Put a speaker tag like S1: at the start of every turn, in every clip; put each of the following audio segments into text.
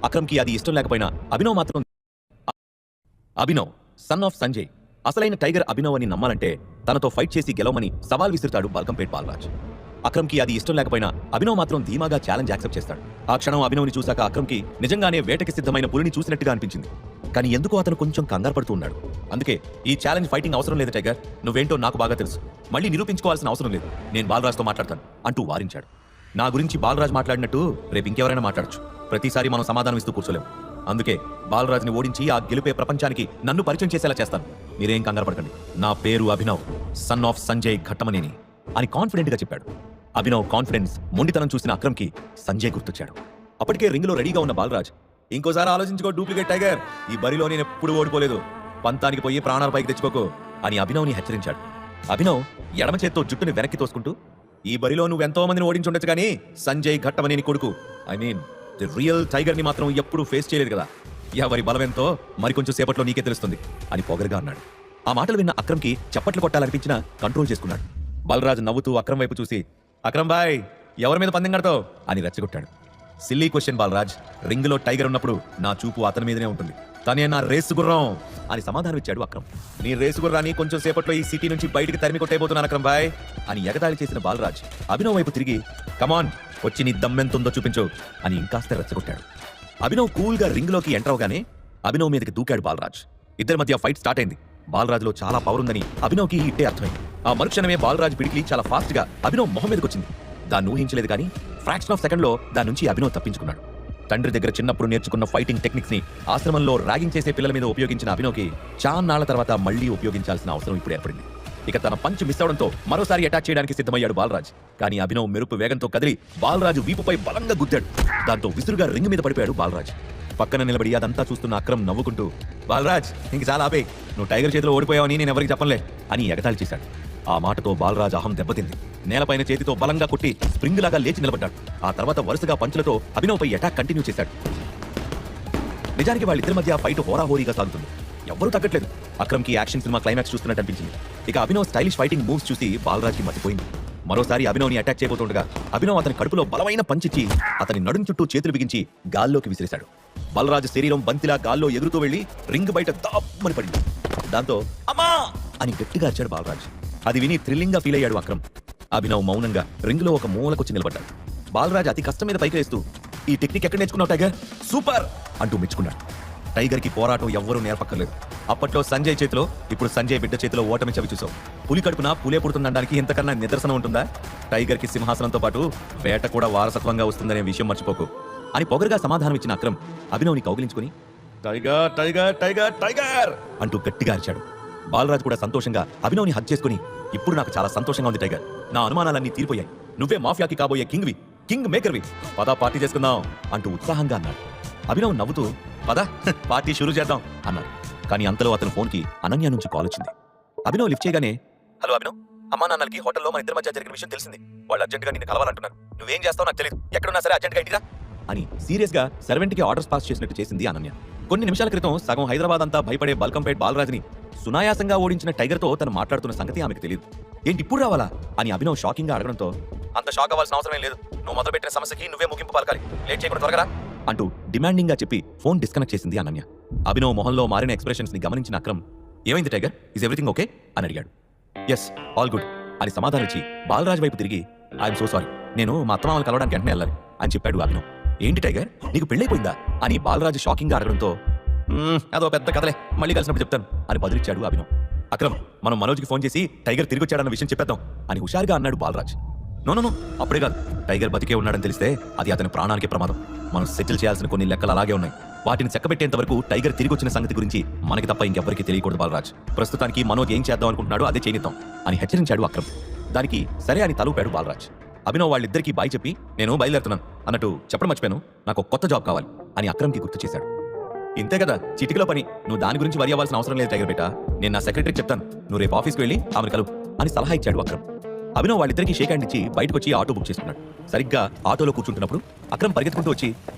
S1: అక్రమ్కి అది ఇష్టం లేకపోయినా అభినవ్ మాత్రం అభినవ్ సన్ ఆఫ్ సంజయ్ అసలైన టైగర్ అభినవ్ అని నమ్మాలంటే తనతో ఫైట్ చేసి గెలవమని సవాల్ విసురుతాడు బల్కంపేట్ బాలరాజ్. అక్రమ్కి అది ఇష్టం లేకపోయినా అభినవ్ మాత్రం ధీమాగా ఛాలెంజ్ యాక్సెప్ట్ చేస్తాడు. ఆ క్షణం అభినవ్ని చూశాక అక్రమ్కి నిజంగానే వేటకి సిద్ధమైన పులిని చూసినట్టుగా అనిపించింది. కానీ ఎందుకో అతను కొంచెం కంగారు పడుతూ ఉన్నాడు. అందుకే ఈ ఛాలెంజ్ ఫైటింగ్ అవసరం లేదు టైగర్, నువ్వేంటో నాకు బాగా తెలుసు, మళ్ళీ నిరూపించుకోవాల్సిన అవసరం లేదు, నేను బాలరాజ్తో మాట్లాడతాను అంటూ వారించాడు. నా గురించి బాలరాజ్ మాట్లాడినట్టు రేపు ఇంకెవరైనా మాట్లాడచ్చు, ప్రతిసారి మనం సమాధానం ఇస్తూ కూర్చోలేం. అందుకే బాలరాజ్ని ఓడించి ఆ గెలుపే ప్రపంచానికి నన్ను పరిచయం చేసేలా చేస్తాను, మీరేం కంగారు పడకండి. నా పేరు అభినవ్, సన్ ఆఫ్ సంజయ్ ఘట్టమనేని అని కాన్ఫిడెంట్ గా చెప్పాడు. అభినవ్ కాన్ఫిడెన్స్ మొండితనం చూసిన అక్రమ్కి సంజయ్ గుర్తొచ్చాడు. అప్పటికే రింగ్ లో రెడీగా ఉన్న బాలరాజ్, ఇంకోసారి ఆలోచించుకో డూప్లికేట్ టైగర్, ఈ బరిలో నేను ఎప్పుడు ఓడిపోలేదు, పంతానికి పోయి ప్రాణాల పైకి తెచ్చుకోకు అని అభినవ్ని హెచ్చరించాడు. అభినవ్ ఎడమ చేత్తో జుట్టుని వెనక్కి తోసుకుంటూ, ఈ బరిలో నువ్వెంతో మందిని ఓడించుండొచ్చు కానీ సంజయ్ ఘట్టమనేని కొడుకు, I mean the real tiger ని మాత్రం ఎప్పుడు ఫేస్ చేయలేదు కదా, ఎవరి బలమెంతో మరికొంచెం సేపట్లో నీకే తెలుస్తుంది అని పొగరుగా అన్నాడు. ఆ మాటలు విన్న అక్రమ్కి చప్పట్లు కొట్టాలనిపించినా కంట్రోల్ చేసుకున్నాడు. బలరాజ్ నవ్వుతూ అక్రమ్ వైపు చూసి, అక్రమ్ బాయ్ ఎవరి మీద పందెం కడతావు అని రెచ్చగొట్టాడు. సిల్లీ క్వశ్చన్ బాలరాజ్, రింగ్ లో టైగర్ ఉన్నప్పుడు నా చూపు అతని మీదనే ఉంటుంది, తనే నా రేసు గుర్రం అని సమాధానం ఇచ్చాడు అక్రమ్. నీ రేసు గుర్రాన్ని కొంచెం సేపట్లో ఈ సిటీ నుంచి బయటికి తరిమి కొట్టేయబోతున్నాను అక్రమ్ బాయ్ అని ఎగతాళి చేసిన బాలరాజ్ అభినవ్ వైపు తిరిగి, కమాన్ వచ్చి నీ దమ్మెంతుందో చూపించు అని ఇంకాస్త రెచ్చగొట్టాడు. అభినవ్ కూల్ గా రింగ్ లోకి ఎంటర్ అవగానే అభినవ్ మీదకి దూకాడు బాలరాజ్. ఇద్దరి మధ్య ఫైట్ స్టార్ట్ అయింది. బాలరాజ్ లో చాలా పవర్ ఉందని అభినవ్కి ఇట్టే అర్థమైంది. ఆ మరుక్షణమే బాలరాజ్ పిడికిలి చాలా ఫాస్ట్ గా అభినవ్ మొహం మీదకి వచ్చింది. దాన్ని ఊహించలేదు కానీ ఫ్రాక్షన్ ఆఫ్ సెకండ్ లో దాని నుంచి అభినవ్ తప్పించుకున్నాడు. తండ్రి దగ్గర చిన్నప్పుడు నేర్చుకున్న ఫైటింగ్ టెక్నిక్స్ ని ఆశ్రమంలో ర్యాగింగ్ చేసే పిల్లల మీద ఉపయోగించిన అభినవ్కి చాన్నాళ్ల తర్వాత మళ్లీ ఉపయోగించాల్సిన అవసరం ఇప్పుడు ఏర్పడింది. ఇక తన పంచ్ మిస్ అవడంతో మరోసారి అటాక్ చేయడానికి సిద్ధమయ్యాడు బాలరాజ్. కానీ అభినవ్ మెరుపు వేగంతో కదిలి బాలరాజు వీపుపై బలంగా గుద్దాడు. దాంతో విసురుగా రింగ్ మీద పడిపోయాడు బాలరాజ్. పక్కన నిలబడి అదంతా చూస్తున్న అక్రమ్ నవ్వుకుంటూ, బాలరాజ్ ఇంక చాలా ఆపే, నువ్వు టైగర్ చేతిలో ఓడిపోయావని నేను ఎవరికి చెప్పలే అని ఎగతాళి చేశాడు. ఆ మాటతో బాలరాజ్ అహం దెబ్బతింది. నేలపైన చేతితో బలంగా కొట్టి స్ప్రింగ్ లాగా లేచి నిలబడ్డాడు. ఆ తర్వాత వరుసగా పంచులతో అభినవ్పై అటాక్ కంటిన్యూ చేశాడు. నిజానికి వాళ్ళిద్దరి మధ్య ఫైట్ హోరాహోరీగా సాగుతుంది. ఎవ్వరూ తగ్గట్లేదు. అక్రమ్కి యాక్షన్ సినిమా క్లైమాక్స్ చూస్తున్నట్టు అనిపించింది. ఇక అభినవ్ స్టైలిష్ ఫైటింగ్ మూవ్స్ చూసి బాలరాజ్కి మతిపోయింది. మరోసారి అభినవ్ని అటాక్ చేయబోతుండగా అభినవ్ అతని కడుపులో బలమైన పంచిచ్చి అతని నడుం చుట్టూ చేతులు బిగించి గాల్లోకి విసిరేశాడు. బలరాజు శరీరం బంతిలా గాల్లో ఎగురుతూ వెళ్లి రింగ్ బయట దాప్పమని పడింది. దాంతో అమ్మా అని గట్టిగా అరిచాడు బాలరాజ్. అది విని థ్రిల్లింగ్ గా ఫీల్ అయ్యాడు అక్రమ్. అభినవ్ మౌనంగా రింగ్ లో ఒక మూలకొచ్చి నిలబడ్డాడు. బాలరాజ్ అతి కష్టం మీద పైకి వేస్తూ, ఈ టెక్నిక్ ఎక్కడ నేర్చుకున్నావు టైగర్, సూపర్ అంటూ మెచ్చుకున్నాడు. టైగర్ కి పోరాటం ఎవ్వరూ నేర్పక్కర్లేదు. అప్పట్లో సంజయ్ చేతిలో, ఇప్పుడు సంజయ్ బిడ్డ చేతిలో ఓటమి చవి చూసావు. పులి కడుపున పులే పుడుతుందనడానికి ఎంతకన్నా నిదర్శనం ఉంటుందా? టైగర్ కి సింహాసనంతో పాటు వేట కూడా వారసత్వంగా వస్తుందనే విషయం మర్చిపోకు అని పొగరుగా సమాధానం ఇచ్చిన అక్రమ్ అభినవ్ని కౌగిలించుకుని, టైగర్ టైగర్ టైగర్ టైగర్ అంటూ గట్టిగా అరిచాడు. బాలరాజ్ కూడా సంతోషంగా అభినవ్ని హగ్ చేసుకుని, ఇప్పుడు నాకు చాలా సంతోషంగా ఉంది టైగర్, నా అనుమానాలన్నీ తీరిపోయాయి, నువ్వే మాఫియాకి కాబోయే కింగ్వి, కింగ్ మేకర్వి, పదా పార్టీ చేసుకుందాం అంటూ ఉత్సాహంగా అన్నాడు. అభినవ్ నవ్వుతూ, పదా పార్టీ షురూ చేద్దాం అన్నాడు. కానీ అంతలో అతని ఫోన్కి అనన్య నుంచి కాల్ వచ్చింది. అభినవ్ లిఫ్ట్ చేయగానే, హలో అభినవ్, అమ్మా నాన్నలకి హోటల్లో మన ఇద్దరి మధ్య జరిగిన విషయం తెలిసింది, వాళ్ళు అర్జెంట్గా నిన్ను కలవాలంటున్నారు, నువ్వేం చేస్తావు నాకు తెలియదు, ఎక్కడున్నా సరే అర్జెంట్గా ఇంటిరా అని సీరియస్ గా సర్వెంట్కి ఆర్డర్స్ పాస్ చేసినట్టు చేసింది అనన్య. కొన్ని నిమిషాల క్రితం సగం హైదరాబాద్ అంతా భయపడే బల్కంపేట్ బాలరాజ్ని సునాయాసంగా ఓడించిన టైగర్ తో తను మాట్లాడుతున్న సంగతి ఆమెకు తెలియదు. ఏంటి ఇప్పుడు రావాలా అని అభినవ్ షాకింగ్ గా అడగడంతో, అంత షాక్ అవ్వాల్సిన అవసరం లేదు, నువ్వు మొదలుపెట్టిన సమస్యకి నువ్వే ముగింపు పలకాలి, లేట్ చేయకుండా త్వరగా అంటూ డిమాండింగ్ గా చెప్పి ఫోన్ డిస్కనెక్ట్ చేసింది అనన్య. అభినవ్ మొహంలో మారిన ఎక్స్ప్రెషన్స్ ని గమనించిన అక్రమ్, ఏమైంది టైగర్, ఈజ్ ఎవ్రీథింగ్ ఓకే అని అడిగాడు. ఎస్ ఆల్ గుడ్ అని సమాధానం ఇచ్చి బాలరాజ్ వైపు తిరిగి, ఐఎమ్ సో సారీ, నేను మా అత్తమామలు కలవడానికి వెంటనే వెళ్ళాలి అని చెప్పాడు అభినవ్. ఏంటి టైగర్, నీకు పెళ్ళైపోయిందా అని బాలరాజు షాకింగ్ గా అడగడంతో, అదో పెద్ద కథలే, మళ్ళీ కలిసినప్పుడు చెప్తాను అని బదిలిచ్చాడు అభినవ్. అక్రమ్, మనం మనోజ్కి ఫోన్ చేసి టైగర్ తిరిగి వచ్చాడన్న విషయం చెప్పేద్దాం అని హుషారుగా అన్నాడు బాలరాజ్. నో అప్పుడే కాదు, టైగర్ బతికే ఉన్నాడని తెలిస్తే అది అతని ప్రాణానికి ప్రమాదం. మనం సెటిల్ చేయాల్సిన కొన్ని లెక్కలు అలాగే ఉన్నాయి, వాటిని చెక్కబెట్టేంత వరకు టైగర్ తిరిగి వచ్చిన సంగతి గురించి మనకి తప్ప ఇంకెవ్వరికి తెలియకూడదు బాలరాజ్. ప్రస్తుతానికి మనోజ్ ఏం చేద్దాం అనుకుంటున్నాడో అదే చేయిద్దాం అని హెచ్చరించాడు అక్రమ్. దానికి సరే అని తలూపాడు బాలరాజ్. అభినవ్ వాళ్ళిద్దరికీ బాయ్ చెప్పి, నేను బయలుదేరుతున్నాను అన్నట్టు చెప్పడం మర్చిపోయాను, నాకు కొత్త జాబ్ కావాలి అని అక్రమ్కి గుర్తు చేశాడు. ఇంతే కదా చిటికలో పని, నువ్వు దాని గురించి వరి అవ్వాల్సిన అవసరం లేదు టైగర్ బేట, నేను నా సెక్రటరీకి చెప్తాను, నువ్వు రేపు ఆఫీస్కి వెళ్ళి ఆమెను కలువు అని సలహా ఇచ్చాడు అక్రమ్. అభినవ్ వాళ్ళిద్దరికీ షేక్ హ్యాండ్ ఇచ్చి బయటకు వచ్చి ఆటో బుక్ చేసుకున్నాడు. సరిగ్గా ఆటోలో కూర్చుంటున్నప్పుడు అక్రమ్ పరిగెత్తుకుంటూ వచ్చి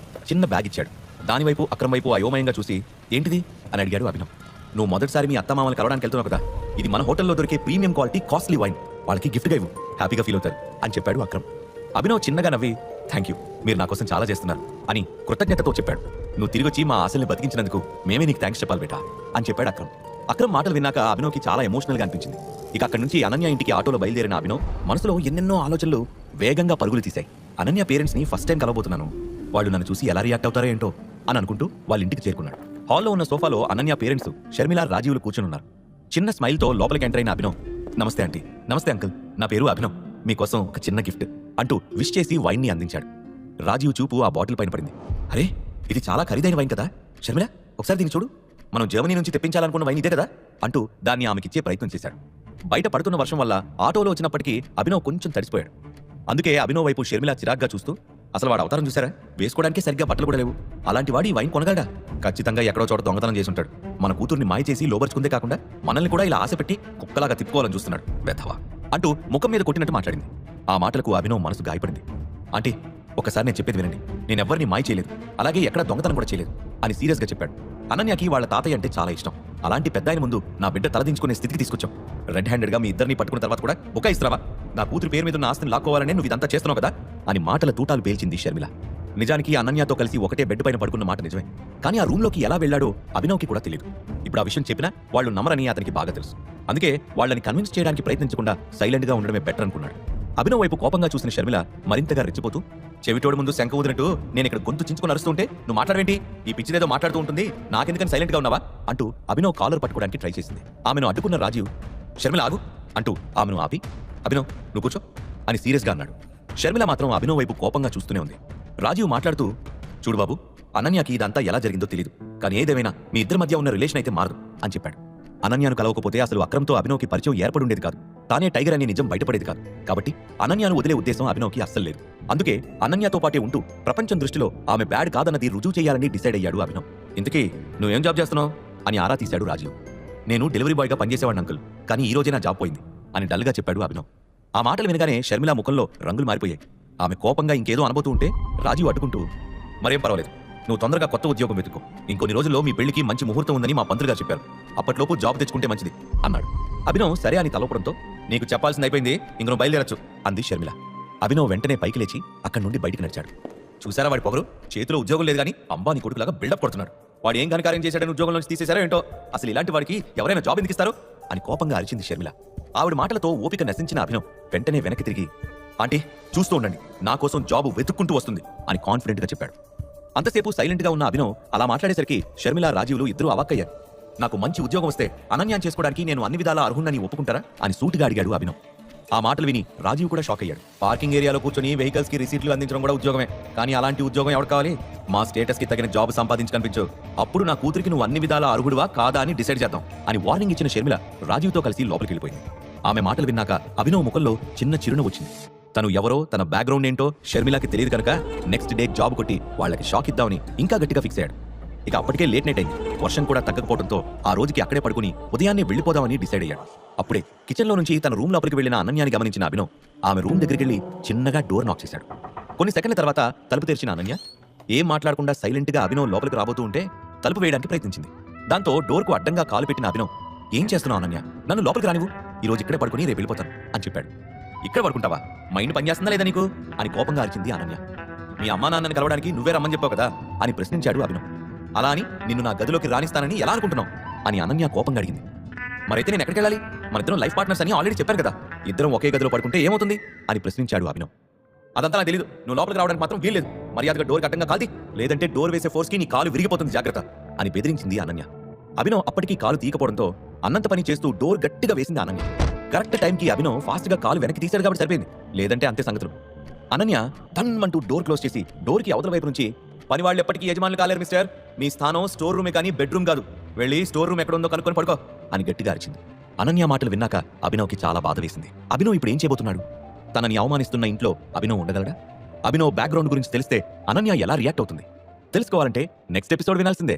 S1: చిన్న బ్యాగ్ ఇచ్చాడు. దానివైపు అక్రమ్ వైపు అయోమయంగా చూసి, ఏంటిది అని అడిగాడు అభినవ్. నువ్వు మొదటిసారి మీ అత్తమామలు కలవడానికి వెళ్తున్నావు కదా, ఇది మన హోటల్లో దొరికే ప్రీమియం క్వాలిటీ కాస్ట్లీ వైన్, వాళ్ళకి గిఫ్ట్గా ఇవ్వు, హ్యాపీగా ఫీల్ అవుతారు అని చెప్పాడు అక్రమ్. అభినవ్ చిన్నగా నవ్వి, థ్యాంక్ యూ, మీరు నా కోసం చాలా చేస్తున్నారు అని కృతజ్ఞతతో చెప్పాడు. నువ్వు తిరిగొచ్చి మా ఆశల్ని బతికించినందుకు మేమే నీకు థ్యాంక్స్ చెప్పాలి బేటా అని చెప్పాడు అక్రమ్. అక్రమ్ మాటలు విన్నాక అభినవ్కి చాలా ఎమోషనల్గా అనిపించింది. ఇక అక్కడి నుంచి అనన్య ఇంటికి ఆటోలో బయలుదేరిన అభినవ్ మనసులో ఎన్నెన్నో ఆలోచనలు వేగంగా పరుగులు తీశాయి. అనన్య పేరెంట్స్ని ఫస్ట్ టైం కలవబోతున్నాను, వాళ్ళు నన్ను చూసి ఎలా రియాక్ట్ అవుతారో ఏంటో అని అనుకుంటూ వాళ్ళ ఇంటికి చేరుకున్నాడు. హాల్లో ఉన్న సోఫాలో అనన్య పేరెంట్స్ షర్మిల, రాజీవులు కూర్చుని ఉన్నారు. చిన్న స్మైల్తో లోపలికి ఎంటర్ అయిన అభినవ్, నమస్తే ఆంటీ. నమస్తే అంకుల్, నా పేరు అభినవ్, మీకోసం ఒక చిన్న గిఫ్ట్ అంటూ విష్ చేసి వైన్ని అందించాడు. రాజీవ్ చూపు ఆ బాటిల్ పైన పడింది. అరే, ఇది చాలా ఖరీదైన వైన్ కదా షర్మిల, ఒకసారి దీన్ని చూడు, మనం జర్మనీ నుంచి తెప్పించాలనుకున్న వైన్ ఇదే కదా అంటూ దాన్ని ఆమెకిచ్చే ప్రయత్నం చేశాడు. బయట పడుతున్న వర్షం వల్ల ఆటోలో వచ్చినప్పటికీ అభినవ్ కొంచెం తడిసిపోయాడు. అందుకే అభినవ్ వైపు షర్మిల చిరాగ్గా చూస్తూ, అసలు వాడు అవతారం చూసారా, వేసుకోవడానికి సరిగ్గా బట్టలు కూడా లేవు, అలాంటి వాడు ఈ వైన్ కొనగలడా? ఖచ్చితంగా ఎక్కడో చోట దొంగతనం చేసి ఉంటాడు. మన కూతుర్ని మాయ చేసి లోబర్చుకుందే కాకుండా మనల్ని కూడా ఇలా ఆశ పెట్టి కుక్కలాగా తిప్పుకోవాలని చూస్తున్నాడు వెధవా అంటూ ముఖం మీద కొట్టినట్టు మాట్లాడింది. ఆ మాటలకు అభినవ్ మనసు గాయపడింది. ఆంటీ, ఒకసారి నేను చెప్పేది వినండి, నేనెవ్వరిని మాయ చేయలేదు, అలాగే ఎక్కడ దొంగతనం కూడా చేయలేదు అని సీరియస్గా చెప్పాడు. అనన్యకి వాళ్ళ తాతయ్య అంటే చాలా ఇష్టం. అలాంటి పెద్ద ఆయన ముందు నా బిడ్డ తలదించుకునే స్థితికి తీసుకొచ్చాం. రెడ్ హ్యాండెడ్గా మీ ఇద్దరిని పట్టుకున్న తర్వాత కూడా బుకాయిస్తావా? నా కూతురు పేరు మీద ఉన్న ఆస్తిని లాక్కోవాలనే నువ్వు ఇదంతా చేస్తున్నావు కదా అని మాటల తూటాలు పేల్చింది షర్మిల. నిజానికి అనన్యతో కలిసి ఒకటే బెడ్ పైన పడుకున్న మాట నిజమే, కానీ ఆ రూమ్లోకి ఎలా వెళ్లాడో అభినవ్కి కూడా తెలియదు. ఇప్పుడు ఆ విషయం చెప్పినా వాళ్ళు నమ్మరని అతనికి బాగా తెలుసు. అందుకే వాళ్ళని కన్విన్స్ చేయడానికి ప్రయత్నించకుండా సైలెంట్గా ఉండడమే బెటర్ అనుకున్నాడు. అభినవ్ వైపు కోపంగా చూసిన షర్మిల మరింతగా రెచ్చిపోతూ, చెవిటోడు ముందు శంఖ ఊదినట్టు నేను ఇక్కడ గొంతు చించుకొని అరుస్తుంటే నువ్వు మాట్లాడవేంటి, ఈ పిచ్చిదేదో మాట్లాడుతూ ఉంటుంది, నాకెందుకని సైలెంట్గా ఉన్నావా అంటూ అభినవ్ కాలర్ పట్టుకోవడానికి ట్రై చేసింది. ఆమెను అడ్డుకున్న రాజీవ్, షర్మిల ఆగు అంటూ ఆమెను ఆపి, అభినవ్ నువ్వు కూర్చో అని సీరియస్గా అన్నాడు. షర్మిల మాత్రం అభినవ్ వైపు కోపంగా చూస్తూనే ఉంది. రాజీవ్ మాట్లాడుతూ, చూడు బాబు, అనన్యకి ఇదంతా ఎలా జరిగిందో తెలియదు, కానీ ఏదేమైనా మీ ఇద్దరి మధ్య ఉన్న రిలేషన్ అయితే మారదు అని చెప్పాడు. అనన్యను కలవకపోతే అసలు అక్రమ్తో అభినవ్కి పరిచయం ఏర్పడి ఉండేది కాదు, తానే టైగర్ అని నిజం బయటపడేది కాదు. కాబట్టి అనన్యను వదిలే ఉద్దేశం అభినవ్కి అస్సలు లేదు. అందుకే అనన్యతో పాటే ఉంటూ ప్రపంచం దృష్టిలో ఆమె బ్యాడ్ కాదన్నది రుజువు చేయాలని డిసైడ్ అయ్యాడు అభినవ్. ఇంతకీ నువ్వేం జాబ్ చేస్తున్నావు అని ఆరా తీశాడు రాజీవ్. నేను డెలివరీ బాయ్గా పనిచేసేవాడిని అంకుల్, కానీ ఈ రోజే నా జాబ్ పోయింది అని డల్గా చెప్పాడు అభినవ్. ఆ మాటలు వినగానే షర్మిల ముఖంలో రంగులు మారిపోయాయి. ఆమె కోపంగా ఇంకేదో అనబోతూ ఉంటే రాజీవ్ అడ్డుకుంటూ, మరేం పర్వాలేదు, నువ్వు తొందరగా కొత్త ఉద్యోగం వెతుకో, ఇంకొన్ని రోజుల్లో మీ పెళ్లికి మంచి ముహూర్తం ఉందని మా పంతులుగా చెప్పారు, అప్పట్లోపు జాబ్ తెచ్చుకుంటే మంచిది అన్నాడు. అభినవ్ సరే అని తలపడంతో, నీకు చెప్పాల్సింది అయిపోయింది, ఇంక నువ్వు బయలుదేరచ్చు అంది షర్మిల. అభినవ్ వెంటనే పైకి లేచి అక్కడి నుండి బయటికి నడిచాడు. చూసారా వాడి పొగరు, చేతిలో ఉద్యోగం లేదు కానీ అంబానీ కొడుకులాగా బిల్డప్ కొడుతున్నాడు. వాడు ఏం ఘనకార్యం చేశాడని ఉద్యోగం నుంచి తీసేశారో ఏంటో, అసలు ఇలాంటి వాడికి ఎవరైనా జాబ్ ఎందుకు ఇస్తారు అని కోపంగా అరిచింది షర్మిల. ఆవిడ మాటలతో ఓపిక నశించిన అభినవ్ వెంటనే వెనక్కి తిరిగి, ఆంటీ చూస్తూ ఉండండి, నా కోసం జాబు వెతుక్కుంటూ వస్తుంది అని కాన్ఫిడెంట్గా చెప్పాడు. అంతసేపు సైలెంట్గా ఉన్న అభినవ్ అలా మాట్లాడేసరికి షర్మిల, రాజీవులు ఇద్దరూ అవాక్కయ్యారు. నాకు మంచి ఉద్యోగం వస్తే అనన్యాన్ని చేసుకోవడానికి నేను అన్ని విధాలా అర్హుణ్ణని ఒప్పుకుంటారా అని సూటిగా అడిగాడు అభినవ్. ఆ మాటలు విని రాజీవ్ కూడా షాక్ అయ్యాడు. పార్కింగ్ ఏరియాలో కూర్చొని వెహికల్స్ కి రిసీట్లు అందించడం కూడా ఉద్యోగమే, కానీ అలాంటి ఉద్యోగం ఎవరు కావాలి? మా స్టేటస్ కి తగిన జాబ్ సంపాదించి కనిపించు, అప్పుడు నా కూతురికి నువ్వు అన్ని విధాలా అర్హుడువా కాదా అని డిసైడ్ చేద్దాం అని వార్నింగ్ ఇచ్చిన షర్మిల రాజీవ్తో కలిసి లోపలికి వెళ్ళిపోయింది. ఆమె మాటలు విన్నాక అభినవ్ ముఖంలో చిన్న చిరునవ్వు వచ్చింది. తను ఎవరో, తన బ్యాక్గ్రౌండ్ ఏంటో షర్మిలకి తెలియదు కనుక నెక్స్ట్ డే జాబ్ కొట్టి వాళ్ళకి షాక్ ఇద్దామని ఇంకా గట్టిగా ఫిక్స్ అయ్యాడు. ఇక అప్పటికే లేట్ నైట్ అయింది. వర్షం కూడా తగ్గకపోవడంతో ఆ రోజుకి అక్కడే పడుకుని ఉదయాన్నే వెళ్ళిపోదామని డిసైడ్ అయ్యాడు. అప్పుడే కిచెన్లో నుంచి తన రూమ్ లోపలికి వెళ్లిన అనన్యాని గమనించిన అభినవ్ ఆమె రూమ్ దగ్గరికి వెళ్లి చిన్నగా డోర్ నాక్ చేశాడు. కొన్ని సెకండ్ల తర్వాత తలుపు తెరిచిన అనన్య ఏం మాట్లాడకుండా సైలెంట్గా అభినవ్ లోపలికి రాబోతూ ఉంటే తలుపు వేయడానికి ప్రయత్నించింది. దాంతో డోర్కు అడ్డంగా కాలు పెట్టిన అభినవ్, ఏం చేస్తున్నావు అనన్య, నన్ను లోపలికి రానివ్వు, ఈ రోజు ఇక్కడే పడుకుని రేపు వెళ్ళిపోతాను అని చెప్పాడు. ఇక్కడ పడుకుంటావా, మైండ్ పనిచేస్తుందా లేదా నీకు అని కోపంగా అరిచింది అనన్య. మీ అమ్మా నాన్నని కలవడానికి నువ్వే రమ్మని చెప్పావు కదా అని ప్రశ్నించాడు అభినవ్. అలా అని నిన్ను నా గదిలోకి రానిస్తానని ఎలా అనుకుంటున్నావు అని అనన్య కోపంగా అడిగింది. మరైతే నేను ఎక్కడికి వెళ్ళాలి, మన ఇద్దరం లైఫ్ పార్ట్నర్స్ అని ఆల్రెడీ చెప్పాను కదా, ఇద్దరం ఒకే గదిలో పడుకుంటే ఏమవుతుంది అని ప్రశ్నించాడు అభినవ్. అదంతా నాకు తెలీదు, నువ్వు లోపలికి రావడానికి మాత్రం వీల్లేదు, మర్యాదగా డోర్ కట్టంగా కాల్ది, లేదంటే డోర్ వేసే ఫోర్స్కి నీ కాలు విరిగిపోతుంది, జాగ్రత్త అని బెదిరించింది అనన్య. అభినవ్ అప్పటికీ కాలు తీయకపోవడంతో అన్నంత పని చేస్తూ డోర్ గట్టిగా వేసింది అనన్య. కరెక్ట్ టైంకి అభినవ్ ఫాస్ట్గా కాలు వెనక్కి తీశాడు కాబట్టి సరిపోయింది, లేదంటే అంతే సంగతులు. అనన్య తన్మంటూ డోర్ క్లోజ్ చేసి డోర్కి అవతల వైపు నుంచి, పని వాళ్ళు ఎప్పటికీ యజమానులు కాలేరు మిస్టర్, మీ స్థానం స్టోర్ రూమే కానీ బెడ్రూమ్ కాదు, వెళ్ళి స్టోర్ రూమ్ ఎక్కడ ఉందో కనుక్కొని పడుకో అని గట్టిగా అరిచింది. అనన్య మాటలు విన్నాక అభినవ్కి చాలా బాధ వేసింది. అభినవ్ ఇప్పుడు ఏం చేయబోతున్నాడు? తనని అవమానిస్తున్న ఇంట్లో అభినవ్ ఉండగలడా? అభినవ్ బ్యాక్గ్రౌండ్ గురించి తెలిస్తే అనన్య ఎలా రియాక్ట్ అవుతుంది? తెలుసుకోవాలంటే నెక్స్ట్ ఎపిసోడ్ వినాల్సిందే.